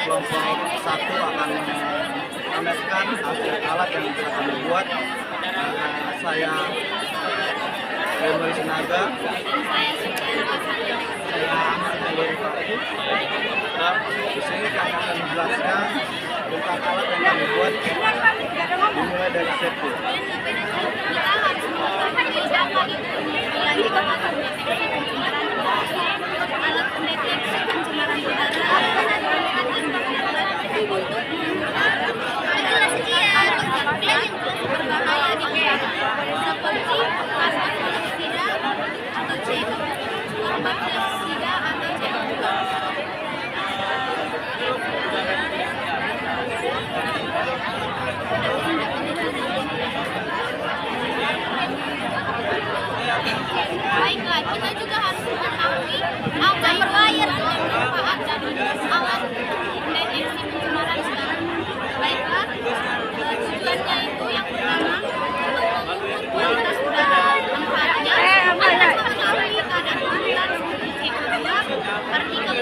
kelompok satu akan memamerkan hasil alat yang telah kami buat. Saya Remoi Sinaga, saya Ahmad dari Paku. Nah, di sini kami akan menjelaskan tentang alat yang kami buat, dimulai dari safety. Alat pendeteksi pencemaran udara berbahaya di udara seperti asap monoksida atau CO2, karbon dioksida atau CO2. Baiklah, kita juga harus mengetahui apa yang bermanfaat dari alat pendeteksi pencemaran udara. Baiklah, tujuannya itu yang pertama untuk kualitas udara. Manfaatnya akan mengetahui kadar polutan seperti CO2, partikel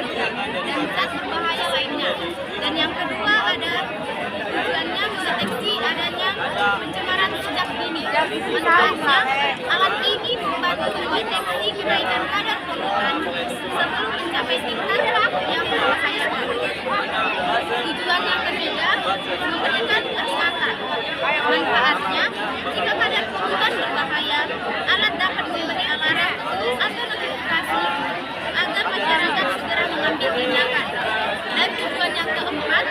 dan zat berbahaya lainnya. Dan yang kedua ada tujuannya mendeteksi adanya pencemaran sejak dini. Manfaatnya alat ini membantu mendeteksi kenaikan kadar polutan sebelum mencapai tingkat yang berbahaya. Tujuan yang ketiga memberikan peringatan. Manfaatnya jika kadar polutan berbahaya, alat dapat memberi alarm atau notifikasi agar masyarakat segera mengambil tindakan. Dan tujuan yang keempat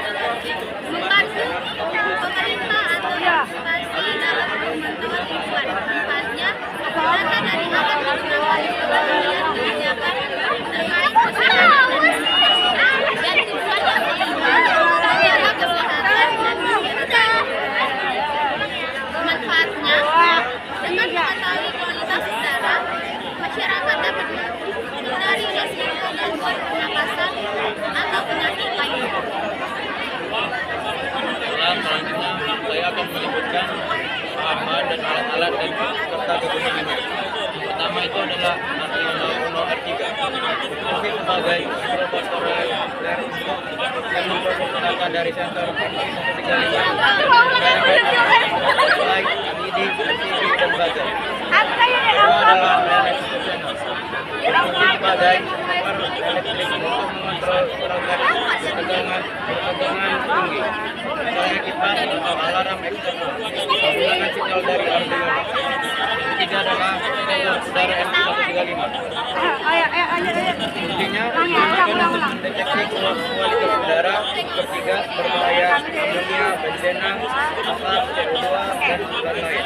membantu pemerintah atau instansi dalam pemantauan lingkungan. Manfaatnya data dari alat digunakan untuk pengambilan kebijakan terkait kesehatan dan tujuan yang kelima menjaga kesehatan dan masyarakat. Manfaatnya dengan mengetahui kualitas udara, masyarakat dapat menghindari resiko gangguan pernapasan atau penyakit lainnya. Selanjutnya saya akan menyebutkan pemahaman dan alat-alat dan serta kegunaannya. Pertama itu adalah Arduino Uno R3 berfungsi sebagai mikrokontroler yang memproporsionalkan dari sensor 35 light, LED, LCD, dan buzzer. Kedua adalah relay institusional berfungsi sebagai sensor elektrik untuk mengontrol pergerakan ketegangan tinggi. Misalnya kipas atau alarm eksternal menggunakan sinyal dari Arduino. Ketiga adalah sensor udara M135. Fungsinya digunakan untuk mendeteksi kualitas udara seperti gas berbahaya, amonia, benzena, asap, CO2, dan lain-lain.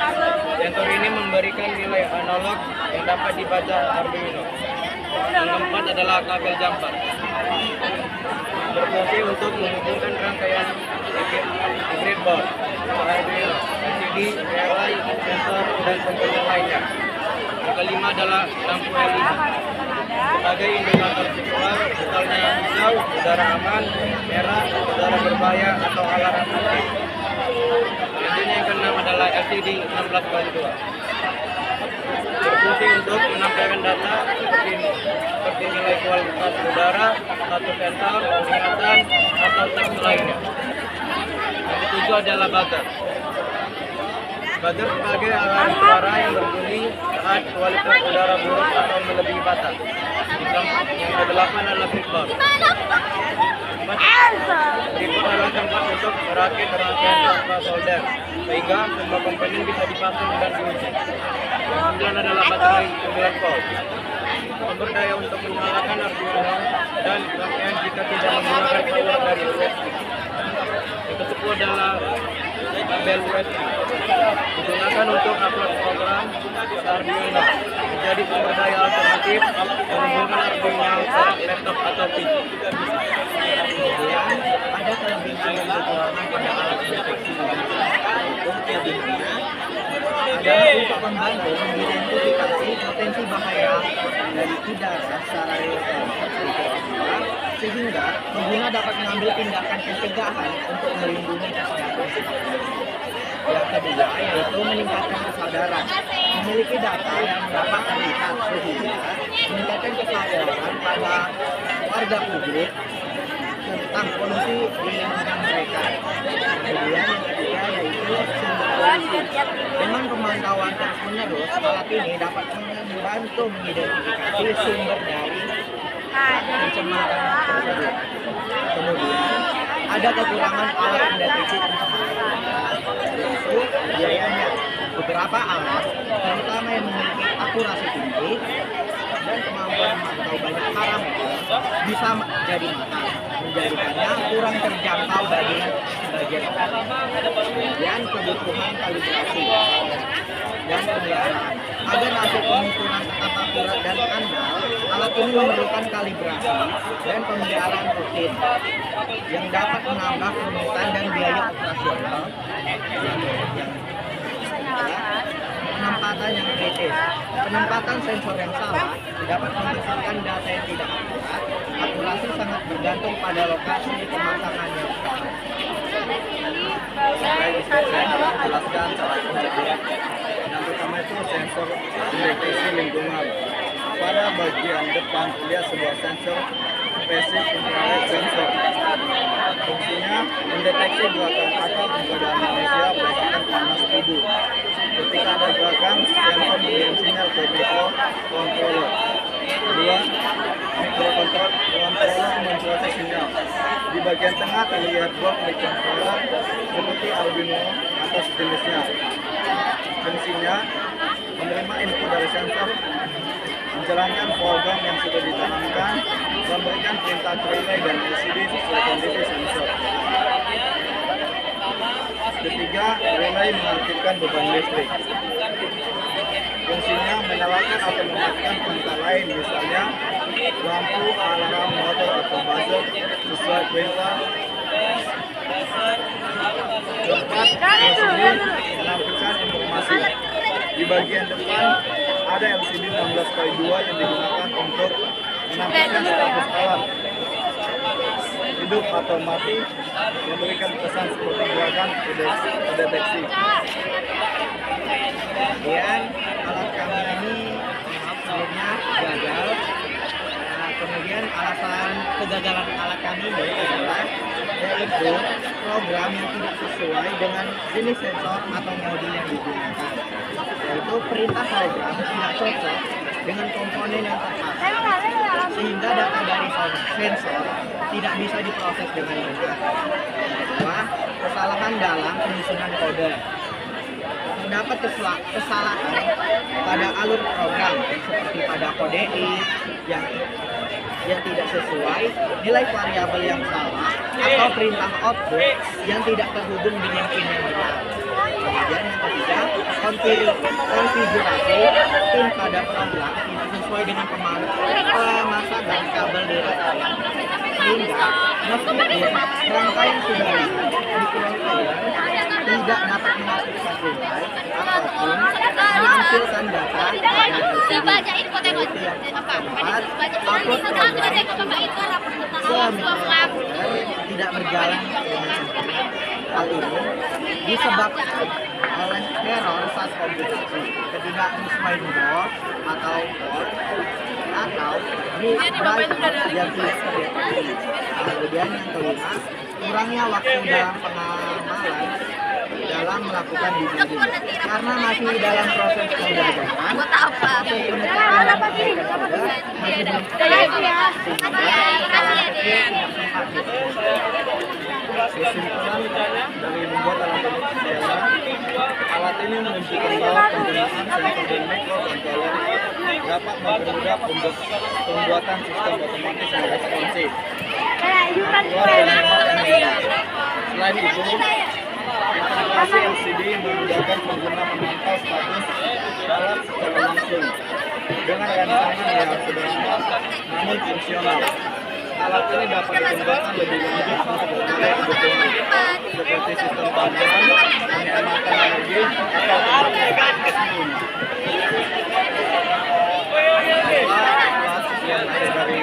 Sensor ini memberikan nilai analog yang dapat dibaca Arduino. Yang keempat adalah kabel jumper. Berfungsi untuk menghubungkan rangkaian hybrid board, Arduino, LCD, relay, sensor, dan komponen lainnya. Yang kelima adalah lampu LED. Sebagai indikator visual, misalnya hijau, udara aman, merah, udara berbahaya, atau alarm aktif. Selanjutnya yang keenam adalah LCD 16x2. Berfungsi untuk menampilkan data seperti nilai kualitas udara, status sensor, peringatan, atau teks lainnya. Yang ketujuh adalah buzzer. Buzzer sebagai alarm suara yang berbunyi saat kualitas udara buruk atau melebihi batas. Yang kedelapan adalah breadboard. Breadboard adalah tempat untuk merakit rangkaian tanpa solder, sehingga semua komponen bisa dipasang dan diuji. Yang sembilan adalah baterai 9 volt. Sumber daya untuk menyalakan Arduino dan rangkaian jika tidak menggunakan power dari USB. Yang ke-10 adalah kabel USB. Digunakan untuk upload program ke Arduino menjadi sumber daya alternatif menghubungkan Arduino ke laptop atau PC. Kemudian ada kelebihan yang kekurangan pada alat deteksi udara. Kelebihannya adalah untuk membantu mengidentifikasi potensi bahaya dari udara secara real time, sehingga pengguna dapat mengambil tindakan pencegahan untuk melindungi kesehatan. Yang kedua yaitu meningkatkan kesadaran, memiliki data yang dapat terlihat sehingga meningkatkan kesadaran pada warga publik tentang polusi di lingkungan mereka. Kemudian yang ketiga yaitu sumber polusi. Dengan pemantauan terus-menerus, alat ini dapat membantu mengidentifikasi sumber dari pencemaran tersebut. Kemudian ada kekurangan alat pendeteksi pencemaran, yaitu biayanya. Beberapa alat, terutama yang memiliki akurasi tinggi dan kemampuan memantau banyak parameter, bisa jadi mahal, menjadikannya kurang terjangkau bagi sebagian orang. Kemudian kebutuhan kalibrasi dan pemeliharaan. Agar hasil pengukuran tetap akurat dan andal, alat ini memerlukan kalibrasi dan pemeliharaan rutin yang dapat menambah kerumitan dan biaya operasional. Penempatan yang kritis. Penempatan sensor yang salah dapat menghasilkan data yang tidak akurat. Akurasi sangat bergantung pada lokasi pemasangan yang tepat. Saya jelaskan cara kerjanya. Yang pertama itu sensor deteksi lingkungan. Pada bagian depan terlihat sebuah sensor passive infrared sensor. Fungsinya mendeteksi gerakan atau keberadaan manusia berdasarkan panas tubuh. Ketika ada gerakan, sensor mengirim sinyal ke mikrocontroller. Kedua, mikrocontroller memproses sinyal. Di bagian tengah terlihat blok mikrocontroller seperti Arduino atau sejenisnya. Fungsinya menerima input dari sensor, menjalankan program yang sudah ditanamkan, memberikan perintah relay dan LCD sesuai kondisi sensor. Ketiga, relay mengaktifkan beban listrik. Fungsinya menyalakan atau mematikan perintah lain, misalnya lampu, alarm, motor, atau buzzer sesuai perintah. Keempat, LCD menampilkan informasi. Di bagian depan ada LCD 16x2 yang digunakan untuk menampilkan status alat, hidup atau mati, memberikan pesan seperti gerakan deteksi. Kemudian alat kami ini sebelumnya gagal. Kemudian alasan kegagalan alat kami ini adalah yaitu program yang tidak sesuai dengan jenis sensor atau modul yang digunakan. Yaitu perintah program tidak cocok dengan komponen yang tepat, sehingga data dari sensor tidak bisa diproses dengan benar. Kedua, kesalahan dalam penyusunan kode. Terdapat kesalahan pada alur program seperti pada kode yang tidak sesuai, nilai variabel yang salah, atau perintah output yang tidak terhubung dengan pin yang benar. Kemudian yang ketiga, konfigurasi pin pada program tidak sesuai dengan pemasangan kabel direct, sehingga meskipun rangkaian sudah dikeluarkan tidak dapat mengaktifkan relay ataupun menghasilkan data pada LCD. Keempat, output program tidak berjalan dengan sempurna. Hal ini disebabkan oleh error saat komputasi, ketidaksesuaian board atau port, atau driver yang tidak terdeteksi. Kemudian yang kelima, kurangnya waktu dalam pengamalan dalam melakukan bidding. Karena masih dalam proses pembelajaran, proses pengecekan dan perbaikan kode masih belum kesimpulan dari membuat alat ini adalah alat ini menunjukkan bahwa penggunaan sensor dan mikrocontroller dapat mempermudah pembuatan sistem otomatis yang responsif. Selain itu, integrasi LCD memudahkan pengguna memantau status alat secara langsung dengan rancangan yang sederhana namun fungsional. Alat ini dapat dikembangkan lebih lanjut untuk berbagai kebutuhan seperti sistem keamanan, penghematan energi, atau pembuatan mesin. Yang ada dari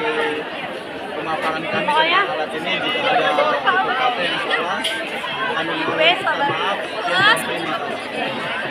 pemaparan kami tentang alat ini, jika ada kata yang salah, kami mohon maaf yang terima kasih.